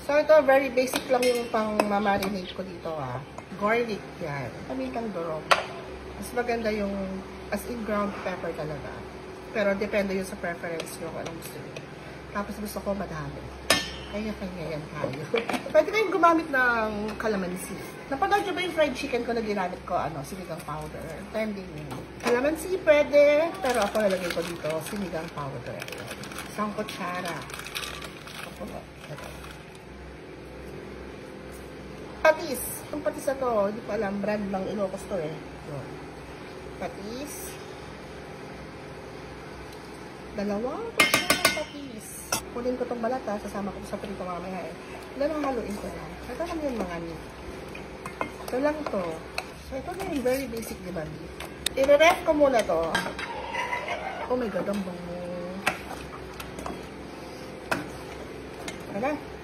So, ito, very basic lang yung pang mamarinate ko dito, Garlic yan. Pamitang durog. Mas maganda yung as in ground pepper talaga. Pero depende yun sa preference nyo kung anong gusto nyo. Tapos gusto ko madami. Kanya-kanya yan tayo. Pwede kayong gumamit ng calamansi. Napanood nyo ba yung fried chicken ko na ginamit ko, sinigang powder? Trending yun. Calamansi pwede, pero ako nalagay ko dito, sinigang powder. Isang kutsara. Patis. Itong patis na to, hindi ko alam, brand ng Ilocos to eh. So, patis. Dalawang kutsara patis. Kunin ko itong balat sasama ko sa prito mamaya eh. Ilan ang haluin ko lang. Ito lang yung mga meat. Ito lang to. So, ito na yung very basic, diba? I-ref ko muna to. Oh my God, ang bango. Tara na.